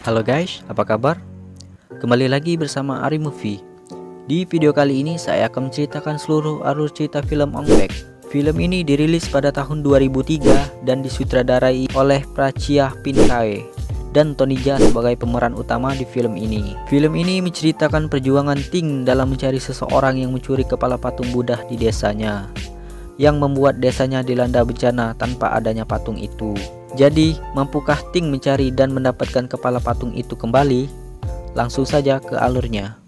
Halo guys, apa kabar? Kembali lagi bersama Ari Movie. Di video kali ini saya akan menceritakan seluruh alur cerita film Ong Bak. Film ini dirilis pada tahun 2003 dan disutradarai oleh Prachia Pinkae dan Tony Jaa sebagai pemeran utama di film ini. Film ini menceritakan perjuangan Ting dalam mencari seseorang yang mencuri kepala patung Buddha di desanya, yang membuat desanya dilanda bencana tanpa adanya patung itu. Jadi, mampukah Ting mencari dan mendapatkan kepala patung itu kembali? Langsung saja ke alurnya.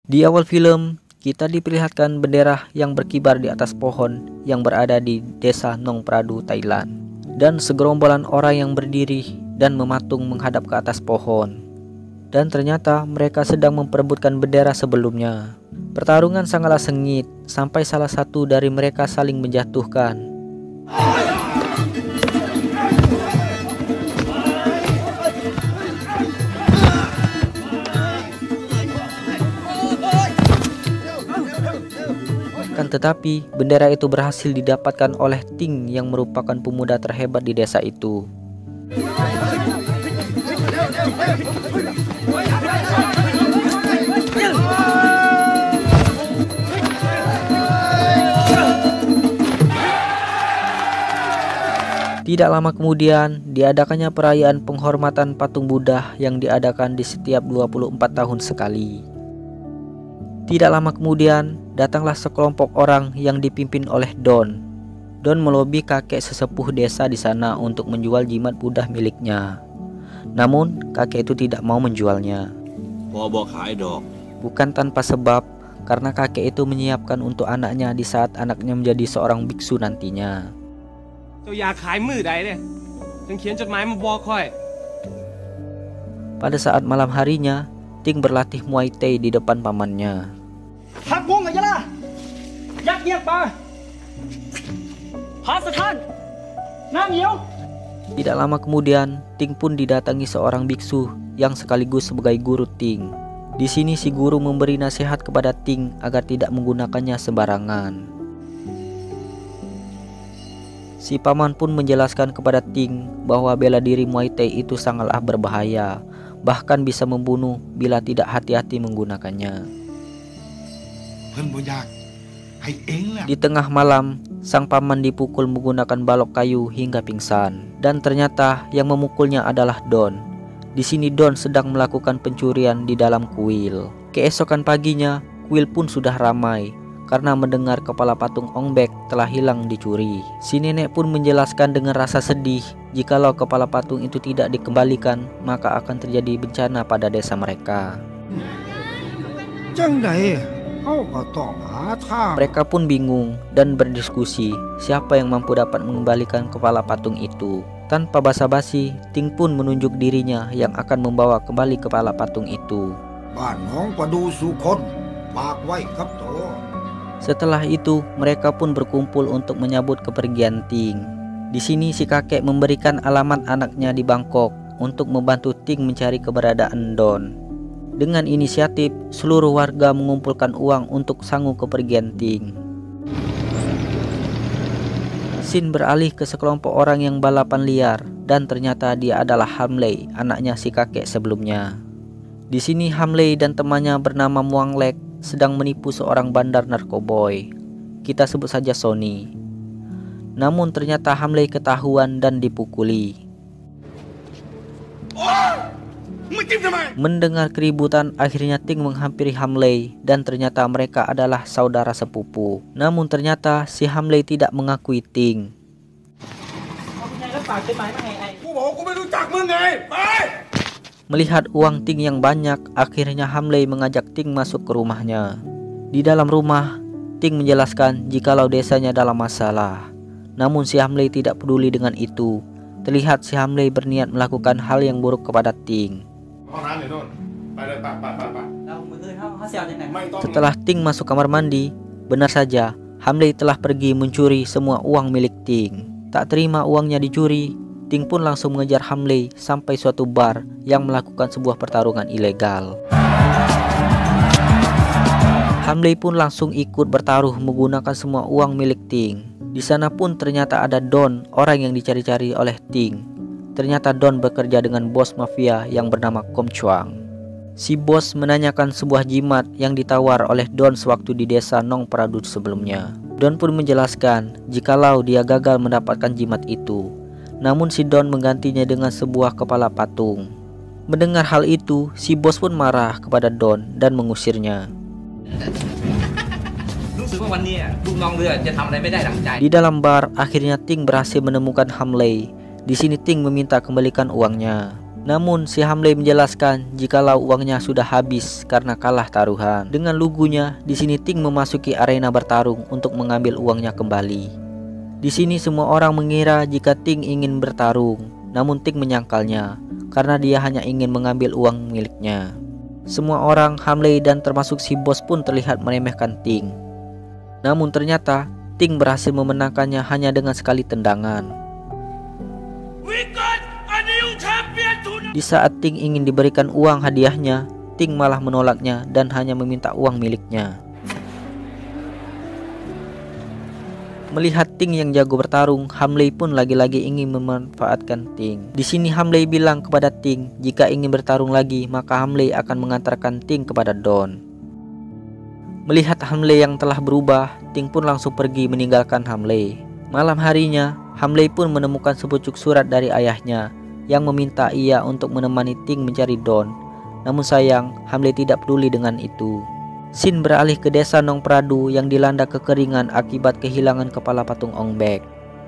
Di awal film, kita diperlihatkan bendera yang berkibar di atas pohon yang berada di desa Nong Pradu, Thailand, dan segerombolan orang yang berdiri dan mematung menghadap ke atas pohon. Dan ternyata mereka sedang memperebutkan bendera sebelumnya. Pertarungan sangatlah sengit sampai salah satu dari mereka saling menjatuhkan. Kan tetapi bendera itu berhasil didapatkan oleh Ting yang merupakan pemuda terhebat di desa itu. Tidak lama kemudian diadakannya perayaan penghormatan patung Buddha yang diadakan di setiap 24 tahun sekali. Tidak lama kemudian datanglah sekelompok orang yang dipimpin oleh Don. Don melobi kakek sesepuh desa di sana untuk menjual jimat Buddha miliknya. Namun kakek itu tidak mau menjualnya. Bukan tanpa sebab, karena kakek itu menyiapkan untuk anaknya di saat anaknya menjadi seorang biksu nantinya. Pada saat malam harinya, Ting berlatih Muay Thai di depan pamannya. Tidak lama kemudian, Ting pun didatangi seorang biksu yang sekaligus sebagai guru Ting. Di sini si guru memberi nasihat kepada Ting agar tidak menggunakannya sembarangan. Si paman pun menjelaskan kepada Ting bahwa bela diri Muay Thai itu sangatlah berbahaya, bahkan bisa membunuh bila tidak hati-hati menggunakannya. Di tengah malam, sang paman dipukul menggunakan balok kayu hingga pingsan, dan ternyata yang memukulnya adalah Don. Di sini Don sedang melakukan pencurian di dalam kuil. Keesokan paginya, kuil pun sudah ramai karena mendengar kepala patung Ong Bak telah hilang dicuri. Si nenek pun menjelaskan dengan rasa sedih, jikalau kepala patung itu tidak dikembalikan, maka akan terjadi bencana pada desa mereka. Mereka pun bingung dan berdiskusi siapa yang mampu dapat mengembalikan kepala patung itu. Tanpa basa-basi, Ting pun menunjuk dirinya yang akan membawa kembali kepala patung itu. Setelah itu, mereka pun berkumpul untuk menyambut kepergian Ting. Di sini si kakek memberikan alamat anaknya di Bangkok untuk membantu Ting mencari keberadaan Don. Dengan inisiatif, seluruh warga mengumpulkan uang untuk sanggup kepergian Ting. Scene beralih ke sekelompok orang yang balapan liar, dan ternyata dia adalah Hamley, anaknya si kakek sebelumnya. Di sini Hamley dan temannya bernama Muang Lek sedang menipu seorang bandar narkoboy. Kita sebut saja Sony. Namun ternyata Hamley ketahuan dan dipukuli. Mendengar keributan, akhirnya Ting menghampiri Hamley dan ternyata mereka adalah saudara sepupu. Namun ternyata si Hamley tidak mengakui Ting. Melihat uang Ting yang banyak, akhirnya Hamley mengajak Ting masuk ke rumahnya. Di dalam rumah, Ting menjelaskan jikalau desanya dalam masalah. Namun si Hamley tidak peduli dengan itu. Terlihat si Hamley berniat melakukan hal yang buruk kepada Ting. Setelah Ting masuk kamar mandi, benar saja Hamley telah pergi mencuri semua uang milik Ting. Tak terima uangnya dicuri, Ting pun langsung mengejar Hamley sampai suatu bar yang melakukan sebuah pertarungan ilegal. Hamley pun langsung ikut bertaruh menggunakan semua uang milik Ting. Di sana pun ternyata ada Don, orang yang dicari-cari oleh Ting. Ternyata Don bekerja dengan bos mafia yang bernama Kom Chuang. Si bos menanyakan sebuah jimat yang ditawar oleh Don sewaktu di desa Nong Pradu sebelumnya. Don pun menjelaskan jikalau dia gagal mendapatkan jimat itu. Namun si Don menggantinya dengan sebuah kepala patung. Mendengar hal itu, si bos pun marah kepada Don dan mengusirnya. Di dalam bar, akhirnya Ting berhasil menemukan Hamley. Di sini Ting meminta kembalikan uangnya. Namun si Hamley menjelaskan jikalau uangnya sudah habis karena kalah taruhan. Dengan lugunya, di sini Ting memasuki arena bertarung untuk mengambil uangnya kembali. Di sini semua orang mengira jika Ting ingin bertarung, namun Ting menyangkalnya karena dia hanya ingin mengambil uang miliknya. Semua orang, Hamley dan termasuk si bos pun terlihat meremehkan Ting. Namun ternyata Ting berhasil memenangkannya hanya dengan sekali tendangan. Di saat Ting ingin diberikan uang hadiahnya, Ting malah menolaknya dan hanya meminta uang miliknya. Melihat Ting yang jago bertarung, Hamley pun lagi-lagi ingin memanfaatkan Ting. Di sini Hamley bilang kepada Ting jika ingin bertarung lagi, maka Hamley akan mengantarkan Ting kepada Don. Melihat Hamley yang telah berubah, Ting pun langsung pergi meninggalkan Hamley. Malam harinya, Hamley pun menemukan sepucuk surat dari ayahnya yang meminta ia untuk menemani Ting mencari Don. Namun sayang, Hamley tidak peduli dengan itu. Scene beralih ke desa Nong Pradu yang dilanda kekeringan akibat kehilangan kepala patung Ong Bek.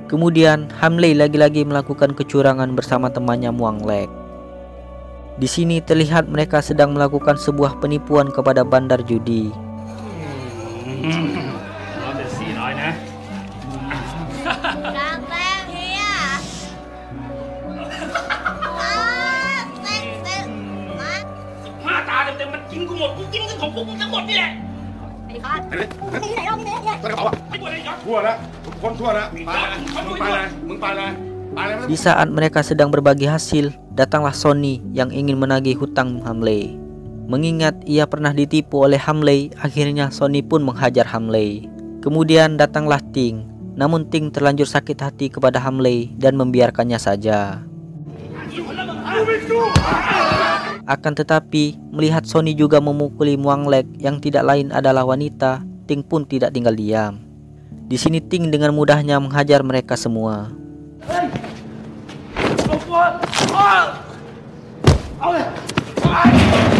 Kemudian Hamley lagi-lagi melakukan kecurangan bersama temannya Muang Lek. Di sini terlihat mereka sedang melakukan sebuah penipuan kepada bandar judi. Di saat mereka sedang berbagi hasil, datanglah Sonny yang ingin menagih hutang Hamley. Mengingat ia pernah ditipu oleh Hamley, akhirnya Sonny pun menghajar Hamley. Kemudian datanglah Ting. Namun Ting terlanjur sakit hati kepada Hamley dan membiarkannya saja. Akan tetapi, melihat Sonny juga memukuli Muang Lek yang tidak lain adalah wanita, Ting pun tidak tinggal diam. Di sini Ting dengan mudahnya menghajar mereka semua.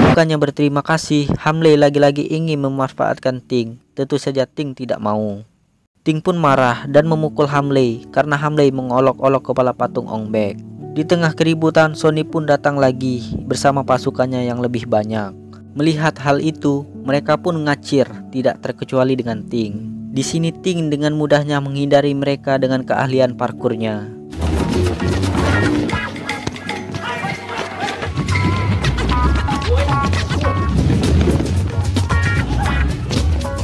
Bukannya berterima kasih, Hamley lagi-lagi ingin memanfaatkan Ting. Tentu saja Ting tidak mau. Ting pun marah dan memukul Hamley karena Hamley mengolok-olok kepala patung Ong Bek. Di tengah keributan, Sonny pun datang lagi bersama pasukannya yang lebih banyak. Melihat hal itu, mereka pun ngacir, tidak terkecuali dengan Ting. Di sini Ting dengan mudahnya menghindari mereka dengan keahlian parkurnya.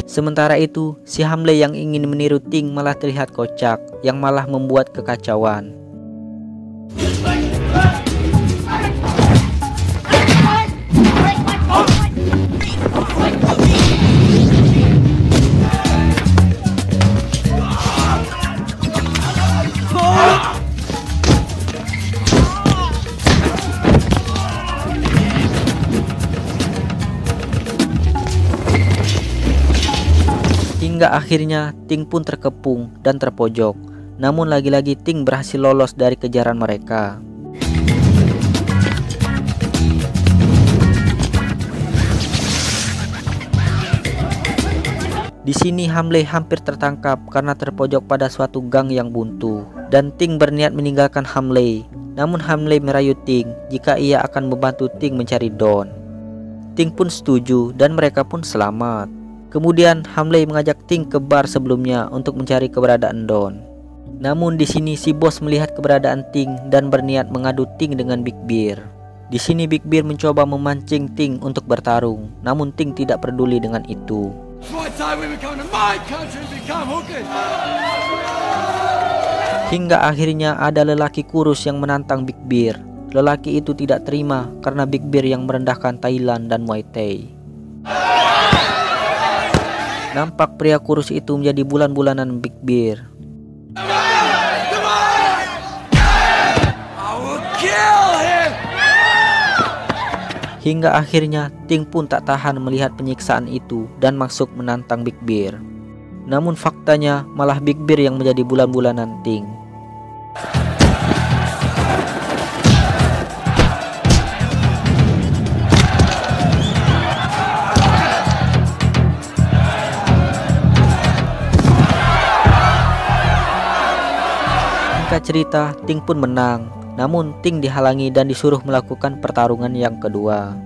Sementara itu, si Hamley yang ingin meniru Ting malah terlihat kocak, yang malah membuat kekacauan. Hingga akhirnya Ting pun terkepung dan terpojok. Namun lagi-lagi Ting berhasil lolos dari kejaran mereka. Di sini Hamley hampir tertangkap karena terpojok pada suatu gang yang buntu. Dan Ting berniat meninggalkan Hamley. Namun Hamley merayu Ting jika ia akan membantu Ting mencari Don. Ting pun setuju dan mereka pun selamat. Kemudian Hamley mengajak Ting ke bar sebelumnya untuk mencari keberadaan Don. Namun di sini si bos melihat keberadaan Ting dan berniat mengadu Ting dengan Big Bear. Di sini Big Bear mencoba memancing Ting untuk bertarung, namun Ting tidak peduli dengan itu. Hingga akhirnya ada lelaki kurus yang menantang Big Bear. Lelaki itu tidak terima karena Big Bear yang merendahkan Thailand dan Muay Thai. Nampak pria kurus itu menjadi bulan-bulanan Big Bear. Hingga akhirnya Ting pun tak tahan melihat penyiksaan itu dan masuk menantang Big Bear. Namun faktanya malah Big Bear yang menjadi bulan-bulanan Ting. Singkat cerita, Ting pun menang. Namun Ting dihalangi dan disuruh melakukan pertarungan yang kedua.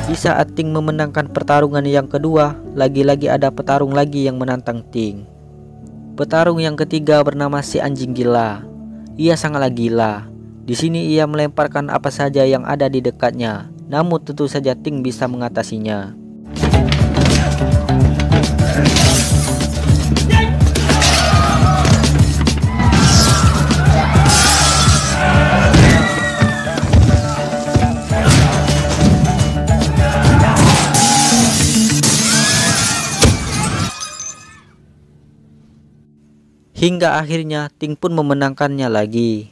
Di saat Ting memenangkan pertarungan yang kedua, lagi-lagi ada petarung lagi yang menantang Ting. Petarung yang ketiga bernama si anjing gila. Ia sangatlah gila. Di sini ia melemparkan apa saja yang ada di dekatnya. Namun tentu saja Ting bisa mengatasinya. Hingga akhirnya Ting pun memenangkannya lagi.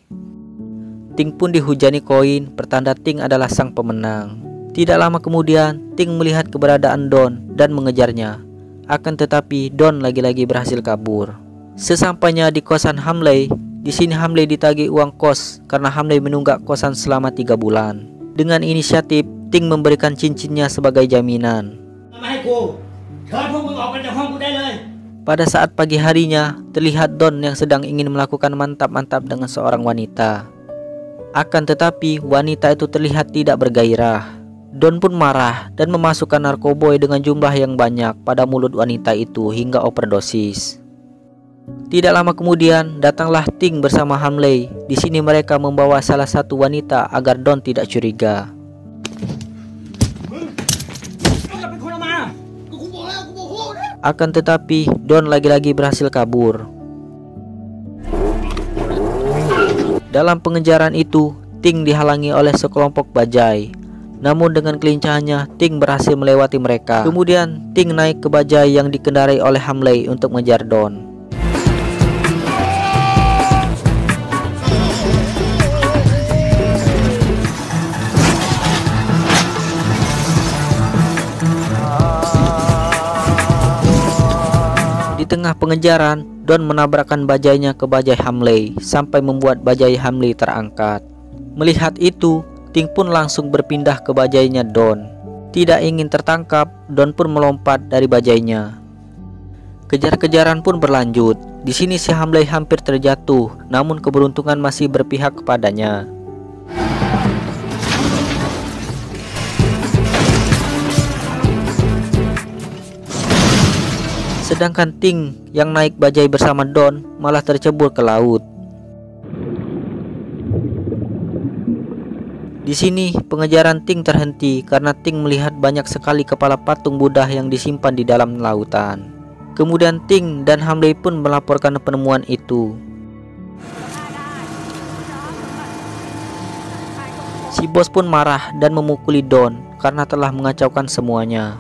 Ting pun dihujani koin, pertanda Ting adalah sang pemenang. Tidak lama kemudian, Ting melihat keberadaan Don dan mengejarnya. Akan tetapi Don lagi-lagi berhasil kabur. Sesampainya di kosan Hamley, di sini Hamley ditagih uang kos karena Hamley menunggak kosan selama 3 bulan. Dengan inisiatif, Ting memberikan cincinnya sebagai jaminan. Pada saat pagi harinya, terlihat Don yang sedang ingin melakukan mantap-mantap dengan seorang wanita. Akan tetapi, wanita itu terlihat tidak bergairah. Don pun marah dan memasukkan narkoboy dengan jumlah yang banyak pada mulut wanita itu hingga overdosis. Tidak lama kemudian, datanglah Ting bersama Hamley. Di sini mereka membawa salah satu wanita agar Don tidak curiga. Akan tetapi, Don lagi-lagi berhasil kabur. Dalam pengejaran itu, Ting dihalangi oleh sekelompok bajai. Namun dengan kelincahannya, Ting berhasil melewati mereka. Kemudian, Ting naik ke bajai yang dikendarai oleh Hamley untuk mengejar Don. Di tengah pengejaran, Don menabrakkan bajainya ke bajai Hamley sampai membuat bajai Hamley terangkat. Melihat itu, Ting pun langsung berpindah ke bajainya Don. Tidak ingin tertangkap, Don pun melompat dari bajainya. Kejar-kejaran pun berlanjut. Di sini si Hamley hampir terjatuh, namun keberuntungan masih berpihak kepadanya. Sedangkan Ting yang naik bajai bersama Don malah tercebur ke laut. Di sini pengejaran Ting terhenti karena Ting melihat banyak sekali kepala patung Buddha yang disimpan di dalam lautan. Kemudian Ting dan Hamley pun melaporkan penemuan itu. Si bos pun marah dan memukuli Don karena telah mengacaukan semuanya.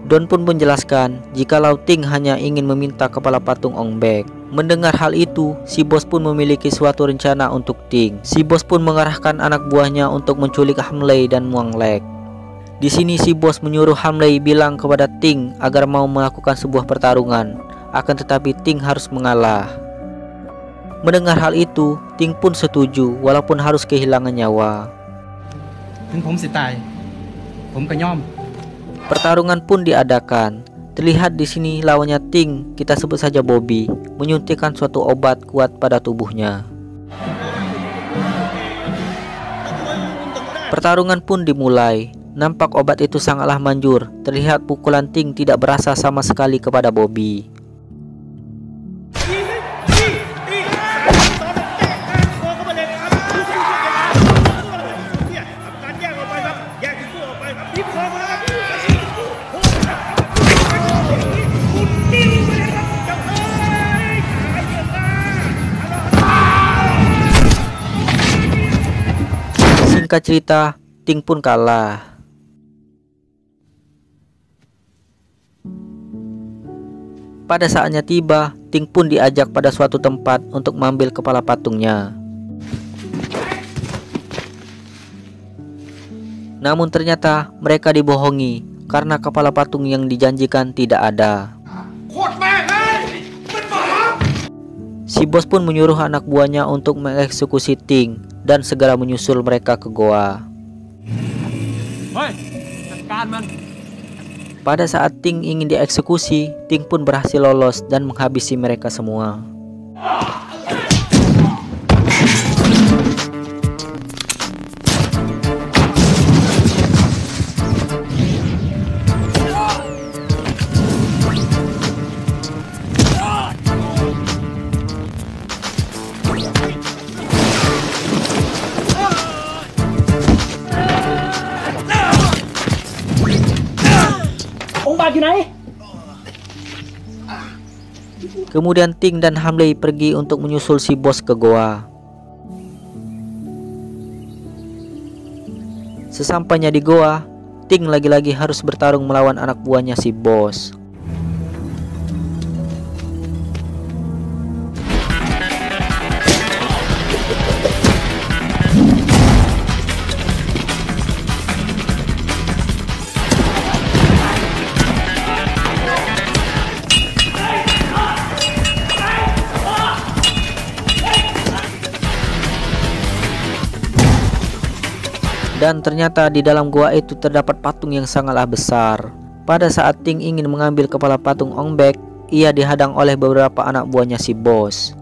Don pun menjelaskan jikalau Ting hanya ingin meminta kepala patung Ong Bak. Mendengar hal itu, si bos pun memiliki suatu rencana untuk Ting. Si bos pun mengarahkan anak buahnya untuk menculik Hamley dan Muang Lek. Di sini si bos menyuruh Hamley bilang kepada Ting agar mau melakukan sebuah pertarungan. Akan tetapi Ting harus mengalah. Mendengar hal itu, Ting pun setuju walaupun harus kehilangan nyawa. Pertarungan pun diadakan. Terlihat di sini lawannya Ting, kita sebut saja Bobby, menyuntikkan suatu obat kuat pada tubuhnya. Pertarungan pun dimulai. Nampak obat itu sangatlah manjur. Terlihat pukulan Ting tidak berasa sama sekali kepada Bobby. Singkat cerita, Ting pun kalah. Pada saatnya tiba, Ting pun diajak pada suatu tempat untuk mengambil kepala patungnya. Namun ternyata mereka dibohongi karena kepala patung yang dijanjikan tidak ada. Si bos pun menyuruh anak buahnya untuk mengeksekusi Ting dan segera menyusul mereka ke goa. Pada saat Ting ingin dieksekusi, Ting pun berhasil lolos dan menghabisi mereka semua. Kemudian Ting dan Hamley pergi untuk menyusul si bos ke goa. Sesampainya di goa, Ting lagi-lagi harus bertarung melawan anak buahnya si bos. Dan ternyata di dalam gua itu terdapat patung yang sangatlah besar. Pada saat Ting ingin mengambil kepala patung Ong Bak, ia dihadang oleh beberapa anak buahnya si bos.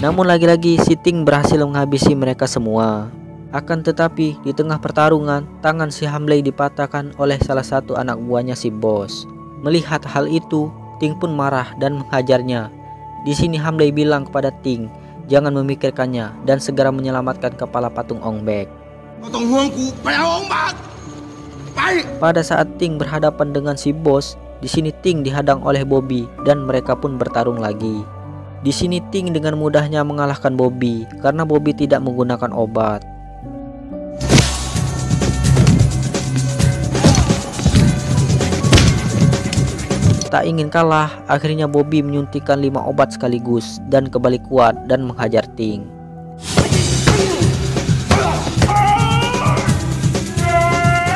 Namun lagi-lagi si Ting berhasil menghabisi mereka semua. Akan tetapi di tengah pertarungan, tangan si Hamley dipatahkan oleh salah satu anak buahnya si bos. Melihat hal itu, Ting pun marah dan menghajarnya. Di sini Hamley bilang kepada Ting, jangan memikirkannya dan segera menyelamatkan kepala patung Ong Bak. Pada saat Ting berhadapan dengan si bos, di sini Ting dihadang oleh Bobby dan mereka pun bertarung lagi. Di sini Ting dengan mudahnya mengalahkan Bobby karena Bobby tidak menggunakan obat. Tak ingin kalah, akhirnya Bobby menyuntikkan 5 obat sekaligus dan kembali kuat dan menghajar Ting.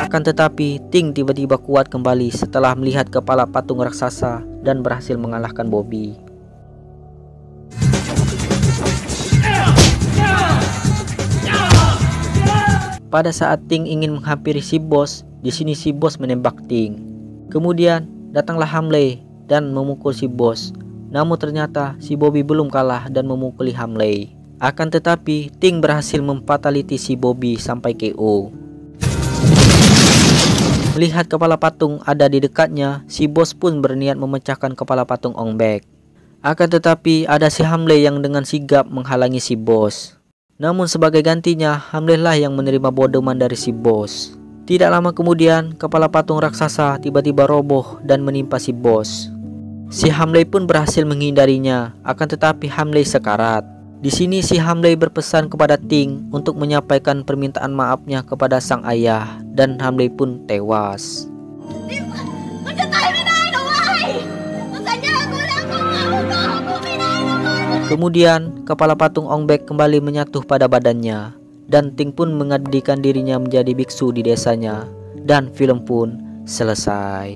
Akan tetapi Ting tiba-tiba kuat kembali setelah melihat kepala patung raksasa dan berhasil mengalahkan Bobby. Pada saat Ting ingin menghampiri si bos, di sini si bos menembak Ting. Kemudian datanglah Hamley dan memukul si bos. Namun ternyata si Bobby belum kalah dan memukuli Hamley. Akan tetapi Ting berhasil memfataliti si Bobby sampai KO. Melihat kepala patung ada di dekatnya, si bos pun berniat memecahkan kepala patung Ong Bak. Akan tetapi ada si Hamley yang dengan sigap menghalangi si bos. Namun sebagai gantinya, Hamley lah yang menerima bodoman dari si bos. Tidak lama kemudian, kepala patung raksasa tiba-tiba roboh dan menimpa si bos. Si Hamley pun berhasil menghindarinya, akan tetapi Hamley sekarat. Di sini si Hamley berpesan kepada Ting untuk menyampaikan permintaan maafnya kepada sang ayah, dan Hamley pun tewas. Kemudian, kepala patung Ong Bak kembali menyatu pada badannya. Dan Ting pun mengabdikan dirinya menjadi biksu di desanya. Dan film pun selesai.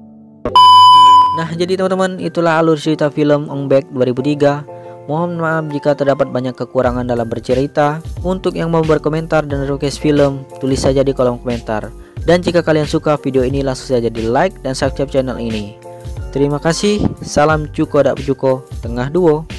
Nah, jadi teman-teman, itulah alur cerita film Ong Bak 2003. Mohon maaf jika terdapat banyak kekurangan dalam bercerita. Untuk yang mau berkomentar dan request film, tulis saja di kolom komentar. Dan jika kalian suka video ini, langsung saja di like dan subscribe channel ini. Terima kasih. Salam Cuko dak Cuko Tengah Duo.